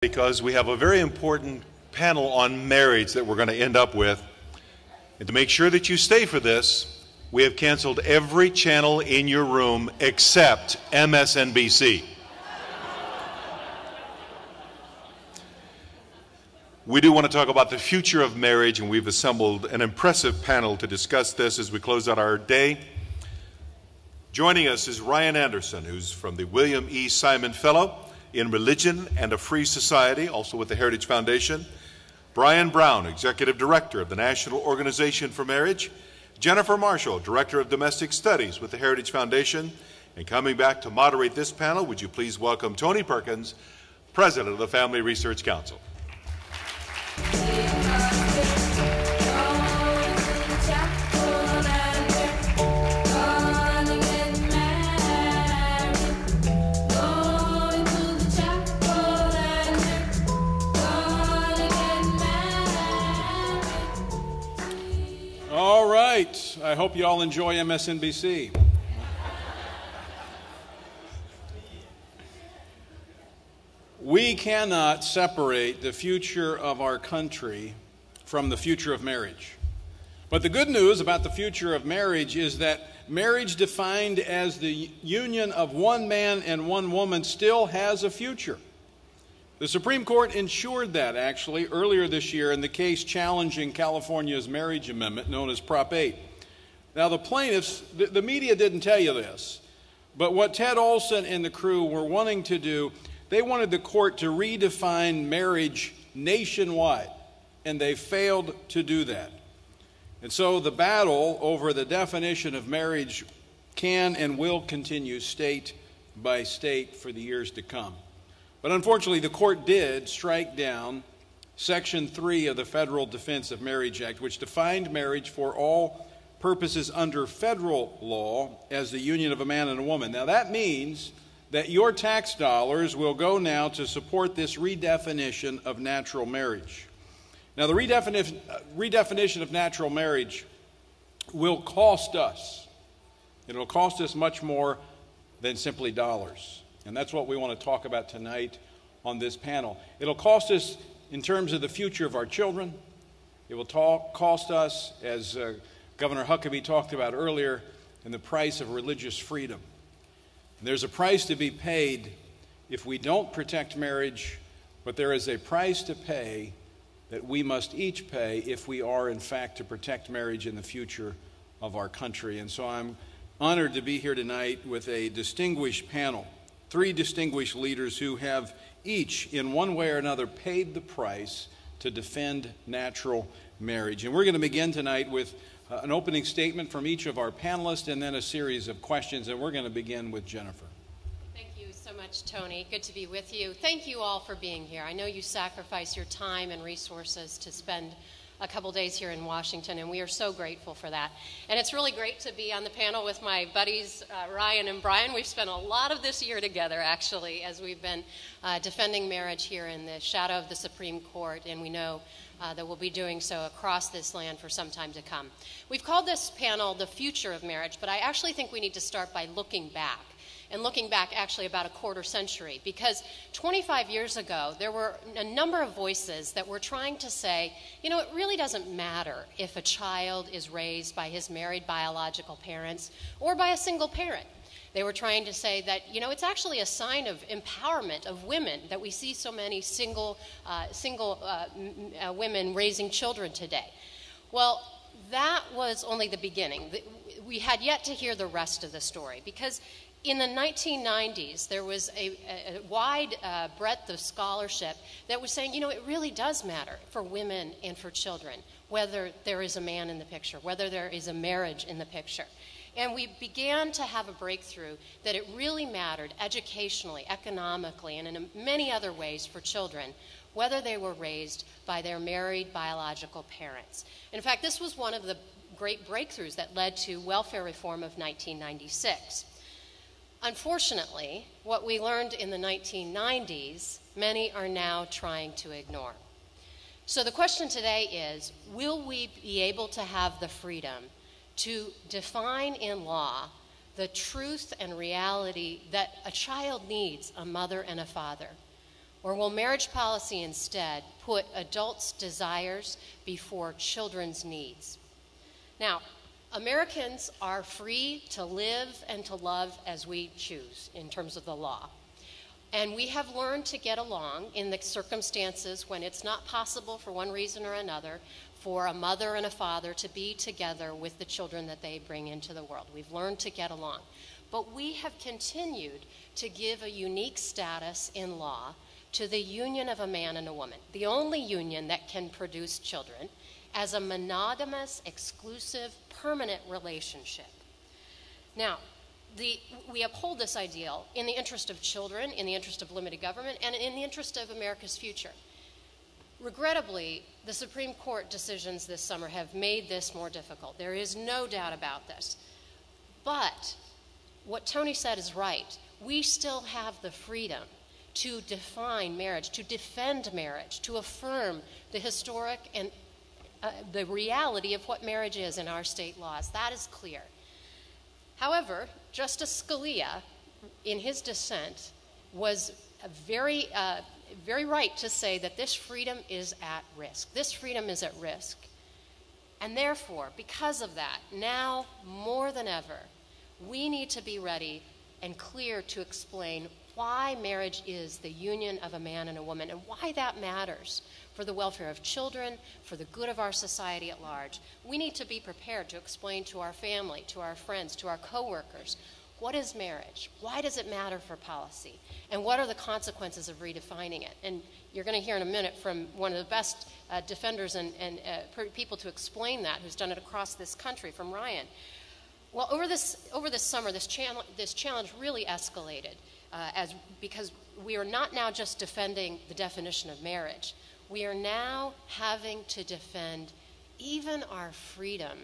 Because we have a very important panel on marriage that we're going to end up with. And to make sure that you stay for this, we have canceled every channel in your room except MSNBC. We do want to talk about the future of marriage, and we've assembled an impressive panel to discuss this as we close out our day. Joining us is Ryan Anderson, who's from the William E. Simon Fellow in Religion and a Free Society, also with the Heritage Foundation. Brian Brown, Executive Director of the National Organization for Marriage. Jennifer Marshall, Director of Domestic Studies with the Heritage Foundation. And coming back to moderate this panel, would you please welcome Tony Perkins, President of the Family Research Council. All right. I hope you all enjoy MSNBC. We cannot separate the future of our country from the future of marriage. But the good news about the future of marriage is that marriage defined as the union of one man and one woman still has a future. The Supreme Court ensured that, actually, earlier this year in the case challenging California's marriage amendment known as Prop 8. Now, the plaintiffs, the media didn't tell you this, but what Ted Olson and the crew were wanting to do, they wanted the court to redefine marriage nationwide, and they failed to do that. And so the battle over the definition of marriage can and will continue state by state for the years to come. But unfortunately, the court did strike down Section 3 of the Federal Defense of Marriage Act, which defined marriage for all purposes under federal law as the union of a man and a woman. Now, that means that your tax dollars will go now to support this redefinition of natural marriage. Now, the redefinition of natural marriage will cost us. It will cost us much more than simply dollars. And that's what we want to talk about tonight on this panel. It'll cost us in terms of the future of our children. It will cost us, as Governor Huckabee talked about earlier, in the price of religious freedom. And there's a price to be paid if we don't protect marriage, but there is a price to pay that we must each pay if we are, in fact, to protect marriage in the future of our country. And so I'm honored to be here tonight with a distinguished panel. 3 distinguished leaders who have each, in one way or another, paid the price to defend natural marriage. And we're going to begin tonight with an opening statement from each of our panelists and then a series of questions. And we're going to begin with Jennifer. Thank you so much, Tony. Good to be with you. Thank you all for being here. I know you sacrifice your time and resources to spend a couple days here in Washington, and we are so grateful for that. And it's really great to be on the panel with my buddies Ryan and Brian. We've spent a lot of this year together, actually, as we've been defending marriage here in the shadow of the Supreme Court, and we know that we'll be doing so across this land for some time to come. We've called this panel The Future of Marriage, but I actually think we need to start by looking back. And looking back actually about a quarter century, because 25 years ago, there were a number of voices that were trying to say, you know, it really doesn't matter if a child is raised by his married biological parents or by a single parent. They were trying to say that, you know, it's actually a sign of empowerment of women that we see so many single women raising children today. Well, that was only the beginning. We had yet to hear the rest of the story, because in the 1990s, there was a wide breadth of scholarship that was saying, you know, it really does matter for women and for children whether there is a man in the picture, whether there is a marriage in the picture. And we began to have a breakthrough that it really mattered educationally, economically, and in many other ways for children, whether they were raised by their married biological parents. In fact, this was one of the great breakthroughs that led to welfare reform of 1996. Unfortunately, what we learned in the 1990s, many are now trying to ignore. So the question today is, will we be able to have the freedom to define in law the truth and reality that a child needs a mother and a father? Or will marriage policy instead put adults' desires before children's needs? Now, Americans are free to live and to love as we choose in terms of the law. And we have learned to get along in the circumstances when it's not possible for one reason or another for a mother and a father to be together with the children that they bring into the world. We've learned to get along. But we have continued to give a unique status in law to the union of a man and a woman, the only union that can produce children, as a monogamous, exclusive, permanent relationship. Now, we uphold this ideal in the interest of children, in the interest of limited government, and in the interest of America's future. Regrettably, the Supreme Court decisions this summer have made this more difficult. There is no doubt about this. But what Tony said is right. We still have the freedom to define marriage, to defend marriage, to affirm the historic and the reality of what marriage is in our state laws. That is clear. However, Justice Scalia, in his dissent, was very right to say that this freedom is at risk. This freedom is at risk. And therefore, because of that, now more than ever, we need to be ready and clear to explain why marriage is the union of a man and a woman and why that matters for the welfare of children, for the good of our society at large. We need to be prepared to explain to our family, to our friends, to our coworkers, what is marriage? Why does it matter for policy? And what are the consequences of redefining it? And you're going to hear in a minute from one of the best defenders and people to explain that, who's done it across this country, from Ryan. Well, over this summer, this challenge really escalated because we are not now just defending the definition of marriage. We are now having to defend even our freedom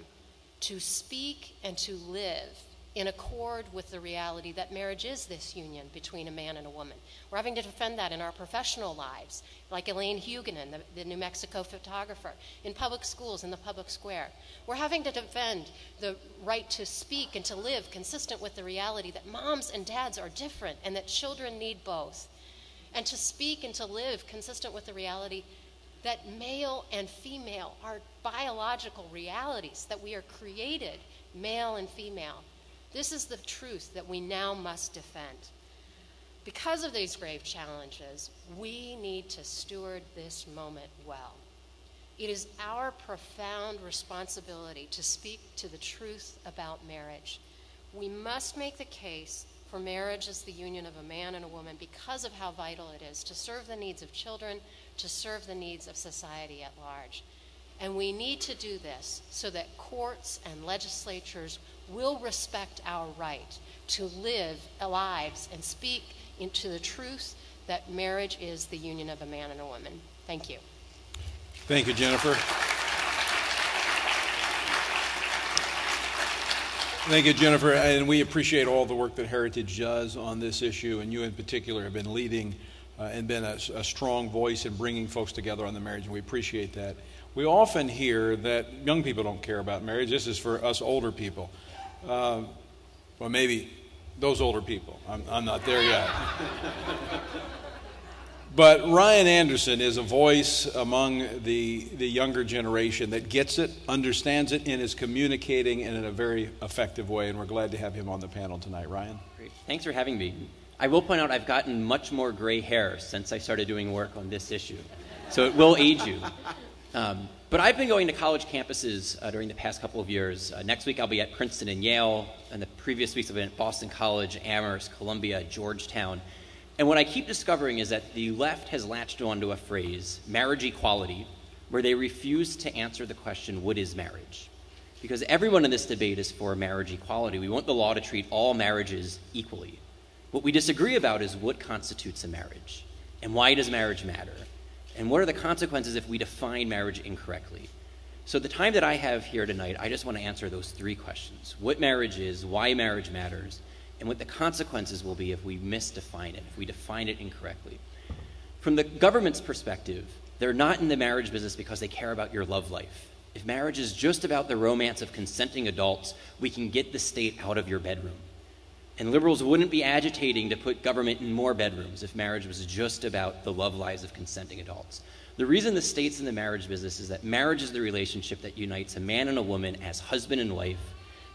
to speak and to live in accord with the reality that marriage is this union between a man and a woman. We're having to defend that in our professional lives, like Elaine Huguenin, the New Mexico photographer, in public schools, in the public square. We're having to defend the right to speak and to live consistent with the reality that moms and dads are different and that children need both. And to speak and to live consistent with the reality that male and female are biological realities, that we are created male and female. This is the truth that we now must defend. Because of these grave challenges, we need to steward this moment well. It is our profound responsibility to speak to the truth about marriage. We must make the case for marriage as the union of a man and a woman because of how vital it is to serve the needs of children, to serve the needs of society at large. And we need to do this so that courts and legislatures will respect our right to live lives and speak into the truth that marriage is the union of a man and a woman. Thank you. Thank you, Jennifer. Thank you, Jennifer, and we appreciate all the work that Heritage does on this issue, and you in particular have been leading and been a strong voice in bringing folks together on the marriage, and we appreciate that. We often hear that young people don't care about marriage. This is for us older people. Well, maybe those older people. I'm not there yet. But Ryan Anderson is a voice among the younger generation that gets it, understands it, and is communicating in a very effective way, and we're glad to have him on the panel tonight. Ryan? Great. Thanks for having me. I will point out I've gotten much more gray hair since I started doing work on this issue, so it will age you. But I've been going to college campuses during the past couple of years. Next week I'll be at Princeton and Yale, and the previous weeks I've been at Boston College, Amherst, Columbia, Georgetown. And what I keep discovering is that the left has latched onto a phrase, marriage equality, where they refuse to answer the question, what is marriage? Because everyone in this debate is for marriage equality. We want the law to treat all marriages equally. What we disagree about is what constitutes a marriage, and why does marriage matter? And what are the consequences if we define marriage incorrectly? So the time that I have here tonight, I just want to answer those three questions. What marriage is, why marriage matters, and what the consequences will be if we misdefine it, if we define it incorrectly. From the government's perspective, they're not in the marriage business because they care about your love life. If marriage is just about the romance of consenting adults, we can get the state out of your bedroom. And liberals wouldn't be agitating to put government in more bedrooms if marriage was just about the love lives of consenting adults. The reason the state's in the marriage business is that marriage is the relationship that unites a man and a woman as husband and wife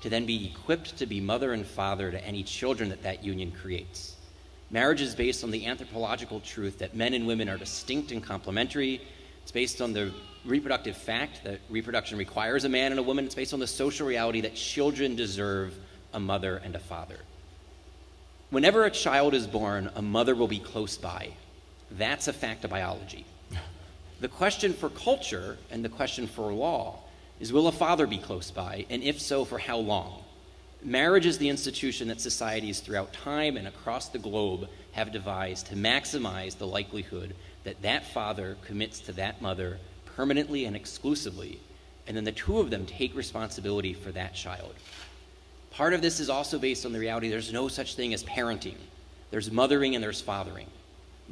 to then be equipped to be mother and father to any children that that union creates. Marriage is based on the anthropological truth that men and women are distinct and complementary. It's based on the reproductive fact that reproduction requires a man and a woman. It's based on the social reality that children deserve a mother and a father. Whenever a child is born, a mother will be close by. That's a fact of biology. The question for culture and the question for law is, will a father be close by, and if so, for how long? Marriage is the institution that societies throughout time and across the globe have devised to maximize the likelihood that that father commits to that mother permanently and exclusively, and then the two of them take responsibility for that child. Part of this is also based on the reality there's no such thing as parenting. There's mothering and there's fathering.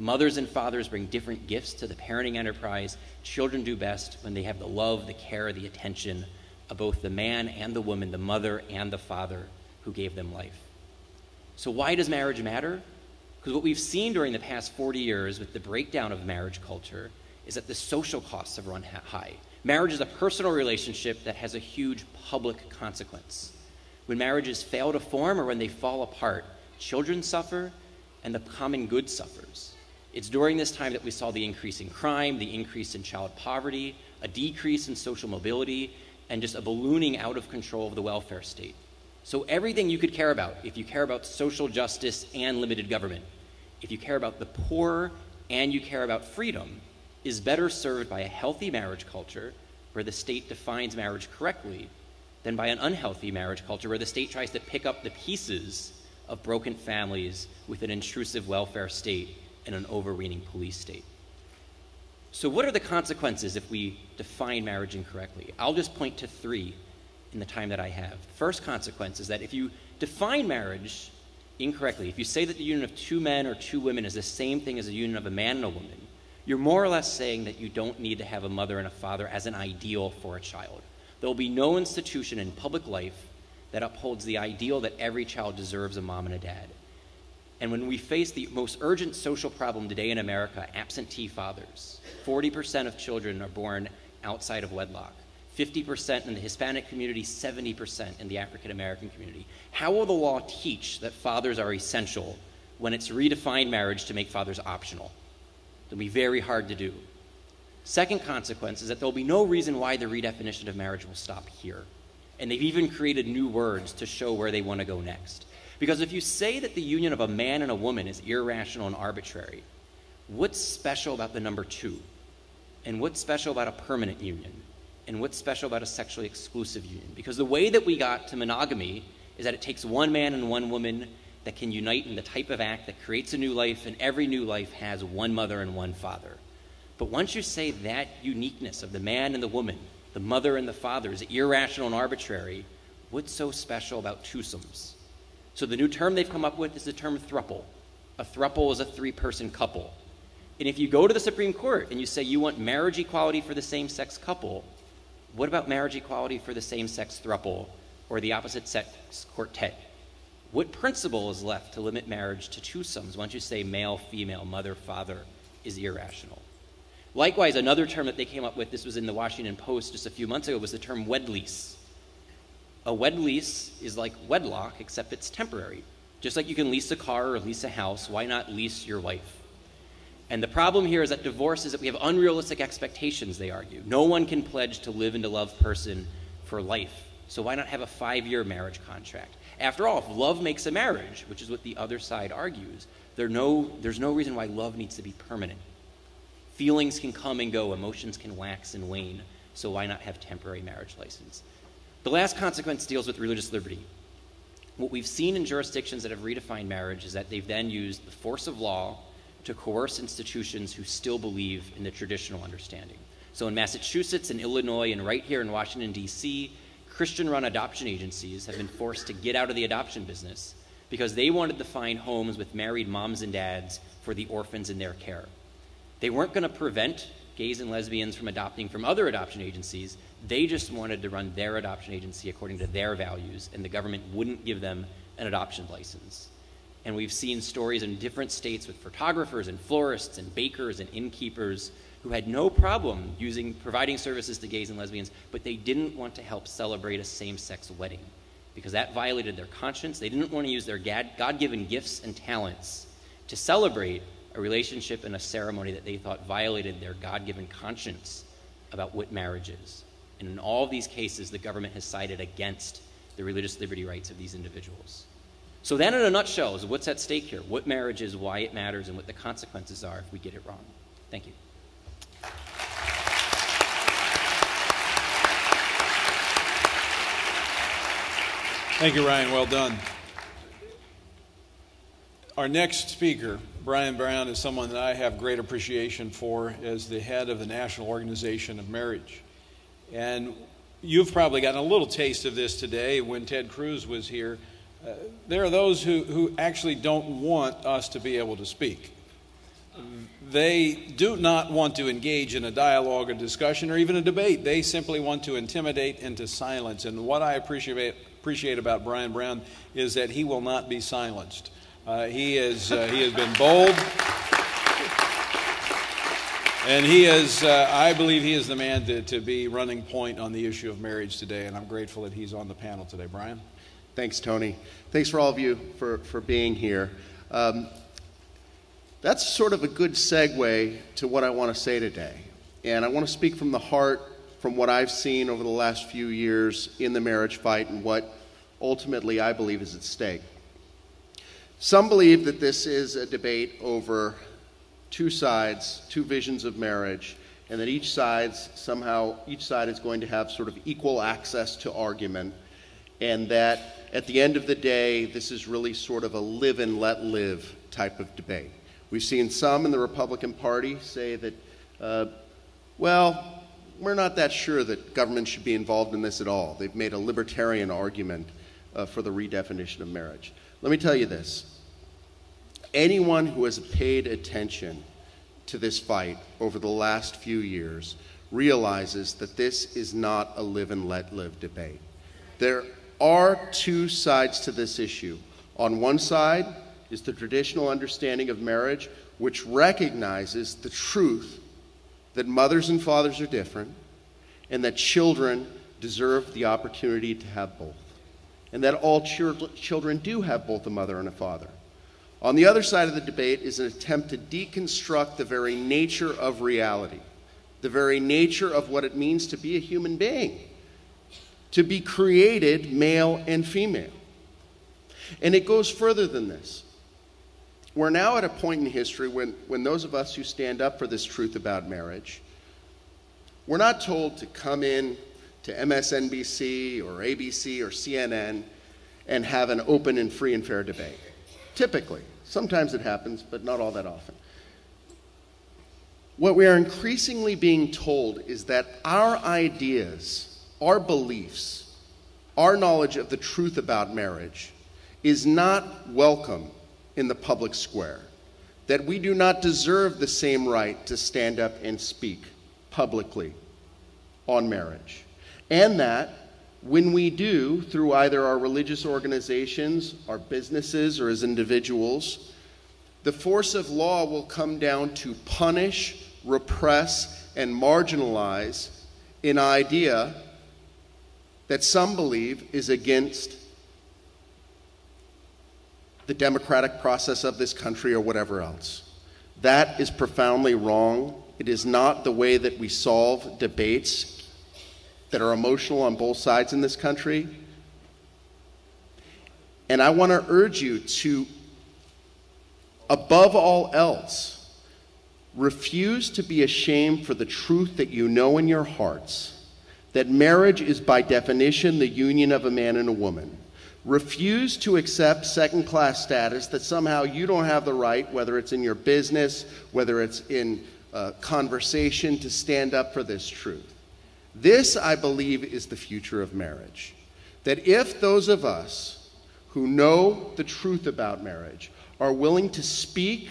Mothers and fathers bring different gifts to the parenting enterprise. Children do best when they have the love, the care, the attention of both the man and the woman, the mother and the father who gave them life. So why does marriage matter? Because what we've seen during the past 40 years with the breakdown of marriage culture is that the social costs have run high. Marriage is a personal relationship that has a huge public consequence. When marriages fail to form or when they fall apart, children suffer and the common good suffers. It's during this time that we saw the increase in crime, the increase in child poverty, a decrease in social mobility, and just a ballooning out of control of the welfare state. So everything you could care about, if you care about social justice and limited government, if you care about the poor and you care about freedom, is better served by a healthy marriage culture where the state defines marriage correctly than by an unhealthy marriage culture where the state tries to pick up the pieces of broken families with an intrusive welfare state and an overweening police state. So what are the consequences if we define marriage incorrectly? I'll just point to three in the time that I have. The first consequence is that if you define marriage incorrectly, if you say that the union of two men or two women is the same thing as a union of a man and a woman, you're more or less saying that you don't need to have a mother and a father as an ideal for a child. There will be no institution in public life that upholds the ideal that every child deserves a mom and a dad. And when we face the most urgent social problem today in America, absentee fathers, 40% of children are born outside of wedlock, 50% in the Hispanic community, 70% in the African American community. How will the law teach that fathers are essential when it's redefined marriage to make fathers optional? It'll be very hard to do. Second consequence is that there'll be no reason why the redefinition of marriage will stop here. And they've even created new words to show where they want to go next. Because if you say that the union of a man and a woman is irrational and arbitrary, what's special about the number two? And what's special about a permanent union? And what's special about a sexually exclusive union? Because the way that we got to monogamy is that it takes one man and one woman that can unite in the type of act that creates a new life, and every new life has one mother and one father. But once you say that uniqueness of the man and the woman, the mother and the father is irrational and arbitrary, what's so special about twosomes? So the new term they've come up with is the term throuple. A throuple is a three-person couple. And if you go to the Supreme Court and you say you want marriage equality for the same-sex couple, what about marriage equality for the same-sex throuple or the opposite-sex quartet? What principle is left to limit marriage to twosomes once you say male, female, mother, father is irrational? Likewise, another term that they came up with, this was in the Washington Post just a few months ago, was the term wed lease. A wed lease is like wedlock, except it's temporary. Just like you can lease a car or lease a house, why not lease your wife? And the problem here is that divorce is that we have unrealistic expectations, they argue. No one can pledge to live and to love person for life. So why not have a 5-year marriage contract? After all, if love makes a marriage, which is what the other side argues, there's no reason why love needs to be permanent. Feelings can come and go, emotions can wax and wane, so why not have temporary marriage license? The last consequence deals with religious liberty. What we've seen in jurisdictions that have redefined marriage is that they've then used the force of law to coerce institutions who still believe in the traditional understanding. So in Massachusetts and Illinois and right here in Washington, D.C., Christian-run adoption agencies have been forced to get out of the adoption business because they wanted to find homes with married moms and dads for the orphans in their care. They weren't going to prevent gays and lesbians from adopting from other adoption agencies. They just wanted to run their adoption agency according to their values, and the government wouldn't give them an adoption license. And we've seen stories in different states with photographers and florists and bakers and innkeepers who had no problem providing services to gays and lesbians, but they didn't want to help celebrate a same-sex wedding because that violated their conscience. They didn't want to use their God-given gifts and talents to celebrate a relationship and a ceremony that they thought violated their God-given conscience about what marriage is. And in all of these cases, the government has sided against the religious liberty rights of these individuals. So that, in a nutshell, is what's at stake here, what marriage is, why it matters, and what the consequences are if we get it wrong. Thank you. Thank you, Ryan. Well done. Our next speaker, Brian Brown, is someone that I have great appreciation for as the head of the National Organization of Marriage. And you've probably gotten a little taste of this today when Ted Cruz was here. There are those who actually don't want us to be able to speak. They do not want to engage in a dialogue, a discussion, or even a debate. They simply want to intimidate into silence. And what I appreciate about Brian Brown is that he will not be silenced. He has been bold, and I believe he is the man to be running point on the issue of marriage today, and I'm grateful that he's on the panel today. Brian? Thanks, Tony. Thanks for all of you for being here. That's sort of a good segue to what I want to say today. And I want to speak from the heart, from what I've seen over the last few years in the marriage fight and what ultimately I believe is at stake. Some believe that this is a debate over two sides, two visions of marriage, and that each side is going to have sort of equal access to argument, and that at the end of the day, this is really sort of a live and let live type of debate. We've seen some in the Republican Party say that, well, we're not that sure that government should be involved in this at all. They've made a libertarian argument for the redefinition of marriage. Let me tell you this. Anyone who has paid attention to this fight over the last few years realizes that this is not a live and let live debate. There are two sides to this issue. On one side is the traditional understanding of marriage, which recognizes the truth that mothers and fathers are different and that children deserve the opportunity to have both, and that all children do have both a mother and a father. On the other side of the debate is an attempt to deconstruct the very nature of reality, the very nature of what it means to be a human being, to be created male and female. And it goes further than this. We're now at a point in history when those of us who stand up for this truth about marriage, we're not told to come in to MSNBC or ABC or CNN and have an open and free and fair debate. Typically. Sometimes it happens, but not all that often. What we are increasingly being told is that our ideas, our beliefs, our knowledge of the truth about marriage is not welcome in the public square, that we do not deserve the same right to stand up and speak publicly on marriage, and that when we do, through either our religious organizations, our businesses, or as individuals, the force of law will come down to punish, repress, and marginalize an idea that some believe is against the democratic process of this country or whatever else. That is profoundly wrong. It is not the way that we solve debates that are emotional on both sides in this country. And I want to urge you to, above all else, refuse to be ashamed for the truth that you know in your hearts, that marriage is by definition the union of a man and a woman. Refuse to accept second-class status, that somehow you don't have the right, whether it's in your business, whether it's in conversation, to stand up for this truth. This, I believe, is the future of marriage. That if those of us who know the truth about marriage are willing to speak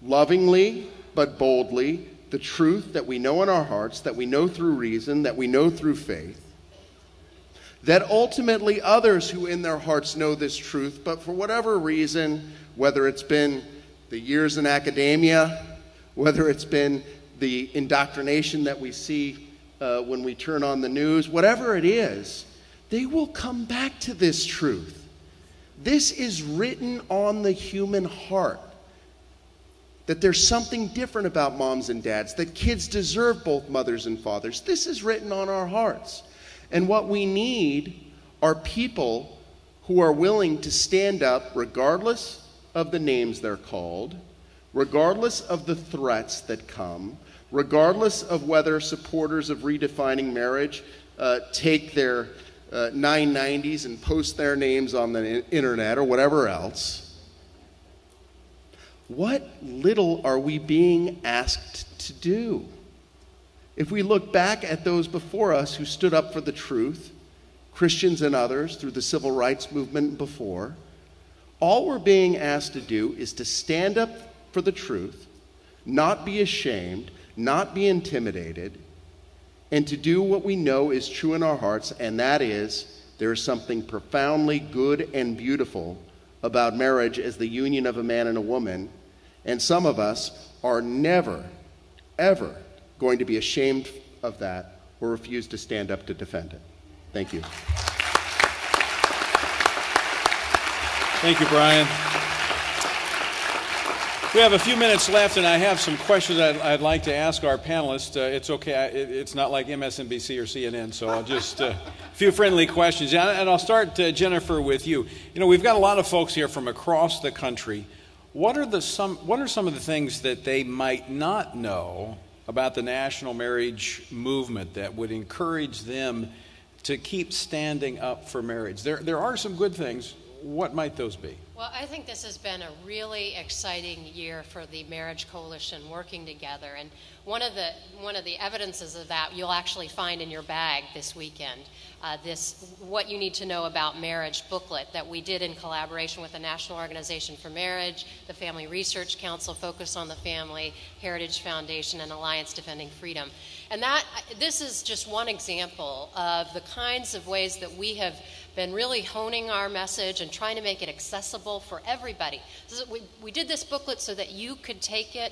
lovingly but boldly the truth that we know in our hearts, that we know through reason, that we know through faith, that ultimately others who in their hearts know this truth, but for whatever reason, whether it's been the years in academia, whether it's been the indoctrination that we see when we turn on the news, whatever it is, they will come back to this truth. This is written on the human heart, that there's something different about moms and dads, that kids deserve both mothers and fathers. This is written on our hearts. And what we need are people who are willing to stand up regardless of the names they're called, regardless of the threats that come, regardless of whether supporters of redefining marriage take their 990s and post their names on the internet or whatever else. What little are we being asked to do? If we look back at those before us who stood up for the truth, Christians and others through the civil rights movement before, all we're being asked to do is to stand up for the truth, not be ashamed, not be intimidated, and to do what we know is true in our hearts, and that is there is something profoundly good and beautiful about marriage as the union of a man and a woman, and some of us are never, ever going to be ashamed of that or refuse to stand up to defend it. Thank you. Thank you, Brian. We have a few minutes left, and I have some questions I'd like to ask our panelists. It's okay. It's not like MSNBC or CNN, so I'll just a few friendly questions. And I'll start, Jennifer, with you. You know, we've got a lot of folks here from across the country. What are some of the things that they might not know about the national marriage movement that would encourage them to keep standing up for marriage? There are some good things. What might those be? Well, I think this has been a really exciting year for the Marriage Coalition working together. And one of the evidences of that you'll actually find in your bag this weekend. This What You Need to Know About Marriage booklet that we did in collaboration with the National Organization for Marriage, the Family Research Council, Focus on the Family, Heritage Foundation, and Alliance Defending Freedom. And this is just one example of the kinds of ways that we have been really honing our message and trying to make it accessible for everybody. We did this booklet so that you could take it,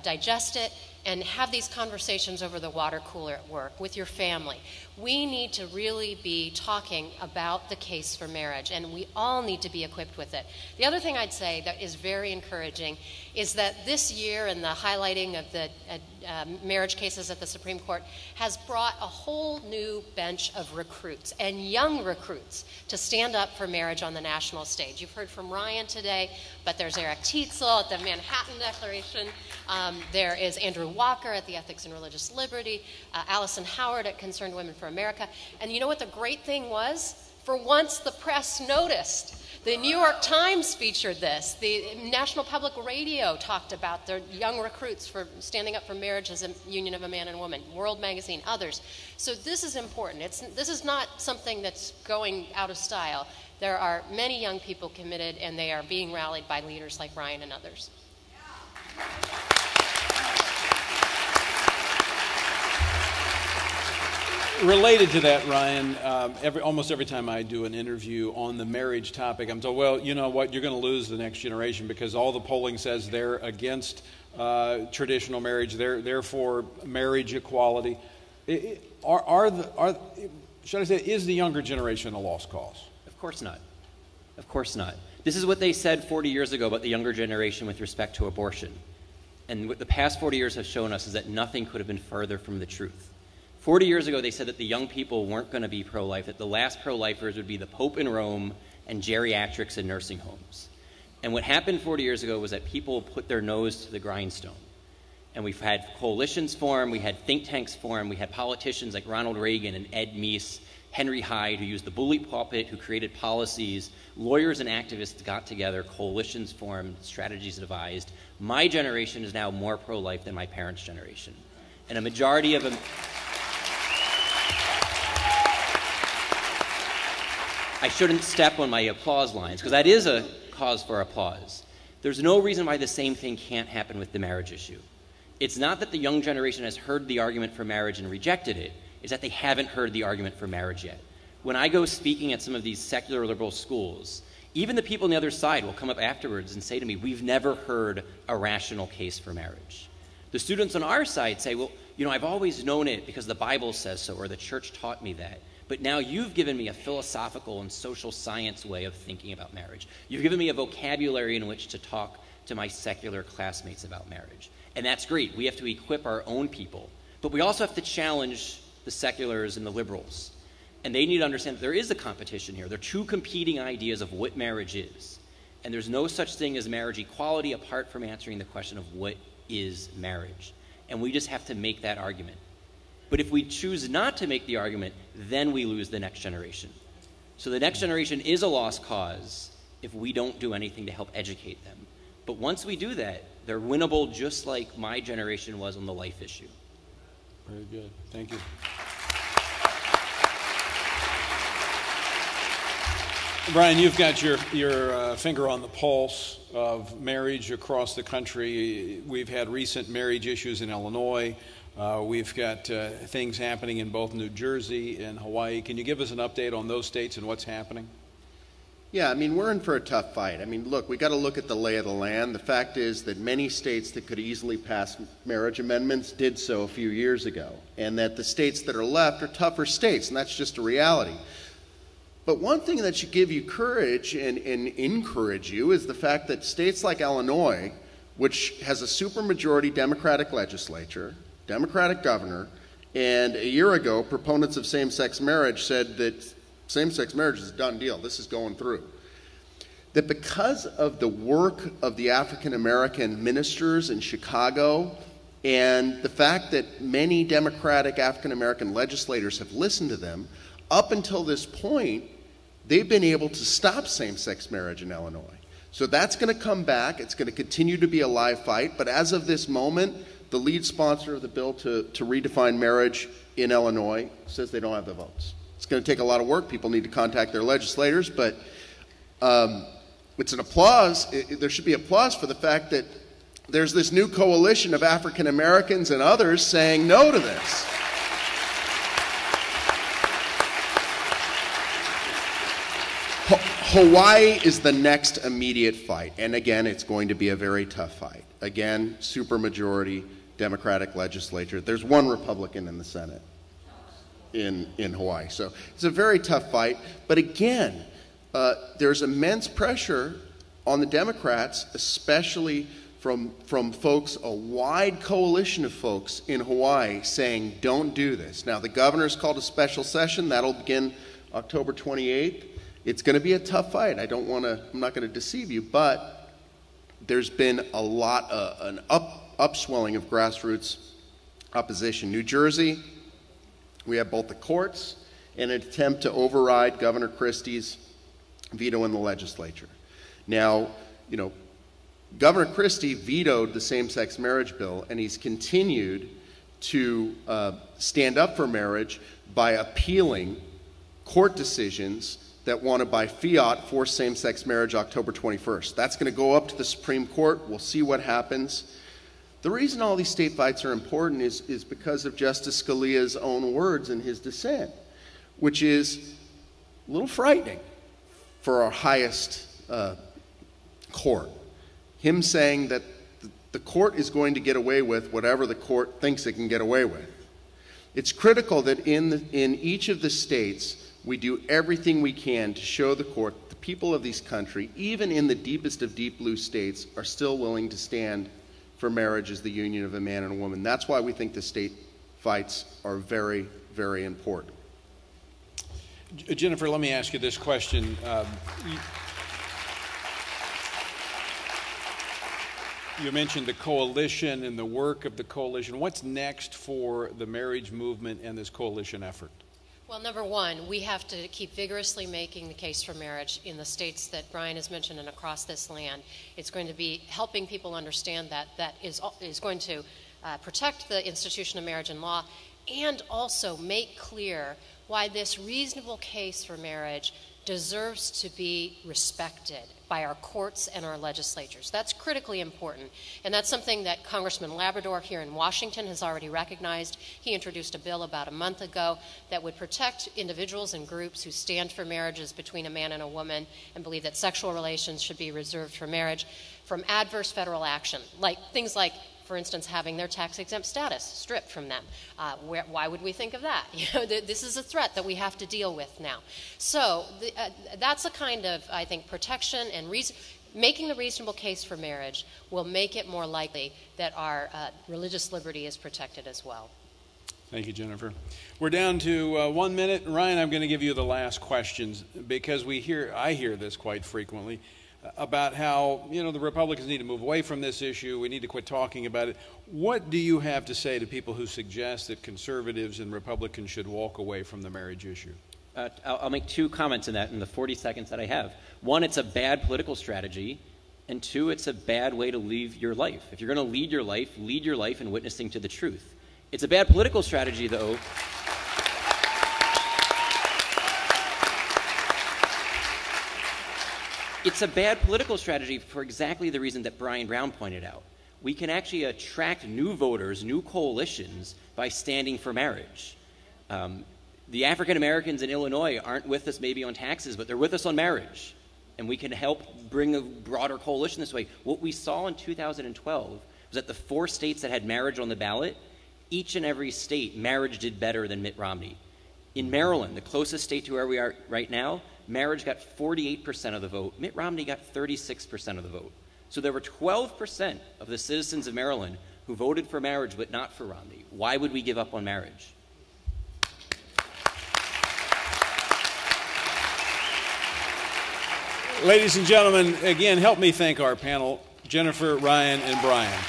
digest it, and have these conversations over the water cooler at work with your family. We need to really be talking about the case for marriage, and we all need to be equipped with it. The other thing I'd say that is very encouraging is that this year and the highlighting of the marriage cases at the Supreme Court has brought a whole new bench of recruits and young recruits to stand up for marriage on the national stage. You've heard from Ryan today, but there's Eric Tietzel at the Manhattan Declaration. There is Andrew Walker at the Ethics and Religious Liberty, Allison Howard at Concerned Women for America. And you know what the great thing was? For once, the press noticed. The New York Times featured this. The National Public Radio talked about their young recruits for standing up for marriage as a union of a man and a woman. World Magazine, others. So this is important. This is not something that's going out of style. There are many young people committed, and they are being rallied by leaders like Ryan and others. Related to that, Ryan, almost every time I do an interview on the marriage topic, I'm told, well, you know what, you're going to lose the next generation because all the polling says they're against traditional marriage, they're for marriage equality. Should I say, is the younger generation a lost cause? Of course not. Of course not. This is what they said 40 years ago about the younger generation with respect to abortion. And what the past 40 years have shown us is that nothing could have been further from the truth. 40 years ago, they said that the young people weren't going to be pro-life, that the last pro-lifers would be the Pope in Rome and geriatrics in nursing homes. And what happened 40 years ago was that people put their nose to the grindstone. And we've had coalitions form, we had think tanks form, we had politicians like Ronald Reagan and Ed Meese, Henry Hyde, who used the bully pulpit, who created policies. Lawyers and activists got together, coalitions formed, strategies devised. My generation is now more pro-life than my parents' generation. And a majority of them... I shouldn't step on my applause lines, because that is a cause for applause. There's no reason why the same thing can't happen with the marriage issue. It's not that the young generation has heard the argument for marriage and rejected it, it's that they haven't heard the argument for marriage yet. When I go speaking at some of these secular liberal schools, even the people on the other side will come up afterwards and say to me, we've never heard a rational case for marriage. The students on our side say, well, I've always known it because the Bible says so, or the church taught me that. But now you've given me a philosophical and social science way of thinking about marriage. You've given me a vocabulary in which to talk to my secular classmates about marriage. And that's great. We have to equip our own people. But we also have to challenge the seculars and the liberals. And they need to understand that there is a competition here. There are two competing ideas of what marriage is. And there's no such thing as marriage equality apart from answering the question of what is marriage. And we just have to make that argument. But if we choose not to make the argument, then we lose the next generation. So the next generation is a lost cause if we don't do anything to help educate them. But once we do that, they're winnable just like my generation was on the life issue. Very good. Thank you. Brian, you've got your finger on the pulse of marriage across the country. We've had recent marriage issues in Illinois. We've got things happening in both New Jersey and Hawaii. Can you give us an update on those states and what's happening? Yeah, we're in for a tough fight. Look, we got to look at the lay of the land. The fact is that many states that could easily pass marriage amendments did so a few years ago, and that the states that are left are tougher states, and that's just a reality. But one thing that should give you courage and encourage you is the fact that states like Illinois, which has a supermajority Democratic legislature, Democratic governor, and a year ago, proponents of same-sex marriage said that same-sex marriage is a done deal. This is going through. That because of the work of the African-American ministers in Chicago and the fact that many Democratic African-American legislators have listened to them, up until this point, they've been able to stop same-sex marriage in Illinois. So that's going to come back. It's going to continue to be a live fight. But as of this moment, the lead sponsor of the bill to redefine marriage in Illinois says they don't have the votes. It's going to take a lot of work. People need to contact their legislators. But it's an applause. There should be applause for the fact that there's this new coalition of African Americans and others saying no to this. Hawaii is the next immediate fight, and again, it's going to be a very tough fight. Again, supermajority Democratic legislature. There's one Republican in the Senate in Hawaii, so it's a very tough fight. But again, there's immense pressure on the Democrats, especially from folks, a wide coalition of folks in Hawaii saying, don't do this. Now, the governor's called a special session. That'll begin October 28th. It's going to be a tough fight. I'm not going to deceive you, but there's been a lot, an upswelling of grassroots opposition. New Jersey, we have both the courts and an attempt to override Governor Christie's veto in the legislature. Now, Governor Christie vetoed the same-sex marriage bill, and he's continued to stand up for marriage by appealing court decisions that want to, by fiat, force same-sex marriage October 21st. That's going to go up to the Supreme Court. We'll see what happens. The reason all these state fights are important is because of Justice Scalia's own words in his dissent, which is a little frightening for our highest court. Him saying that the court is going to get away with whatever the court thinks it can get away with. It's critical that in each of the states, we do everything we can to show the court the people of this country, even in the deepest of deep blue states, are still willing to stand for marriage as the union of a man and a woman. That's why we think the state fights are very, very important. Jennifer, let me ask you this question. You mentioned the coalition and the work of the coalition. What's next for the marriage movement and this coalition effort? Well, number one, we have to keep vigorously making the case for marriage in the states that Brian has mentioned and across this land. It's going to be helping people understand that is going to protect the institution of marriage and law, and also make clear why this reasonable case for marriage deserves to be respected by our courts and our legislatures. That's critically important, and that's something that Congressman Labrador here in Washington has already recognized. He introduced a bill about a month ago that would protect individuals and groups who stand for marriages between a man and a woman and believe that sexual relations should be reserved for marriage from adverse federal action, like things like, for instance, having their tax-exempt status stripped from them. Why would we think of that? This is a threat that we have to deal with now. So that's a kind of, I think, protection and making the reasonable case for marriage will make it more likely that our religious liberty is protected as well. Thank you, Jennifer. We're down to 1 minute. Ryan, I'm going to give you the last questions because I hear this quite frequently about how, the Republicans need to move away from this issue. We need to quit talking about it. What do you have to say to people who suggest that conservatives and Republicans should walk away from the marriage issue? I'll make 2 comments in that in the 40 seconds that I have. 1, it's a bad political strategy. And 2, it's a bad way to live your life. If you're going to lead your life in witnessing to the truth. It's a bad political strategy, though. It's a bad political strategy for exactly the reason that Brian Brown pointed out. We can actually attract new voters, new coalitions, by standing for marriage. The African Americans in Illinois aren't with us maybe on taxes, but they're with us on marriage. And we can help bring a broader coalition this way. What we saw in 2012 was that the 4 states that had marriage on the ballot, each and every state, marriage did better than Mitt Romney. In Maryland, the closest state to where we are right now, marriage got 48% of the vote. Mitt Romney got 36% of the vote. So there were 12% of the citizens of Maryland who voted for marriage but not for Romney. Why would we give up on marriage? Ladies and gentlemen, again, help me thank our panel, Jennifer, Ryan, and Brian.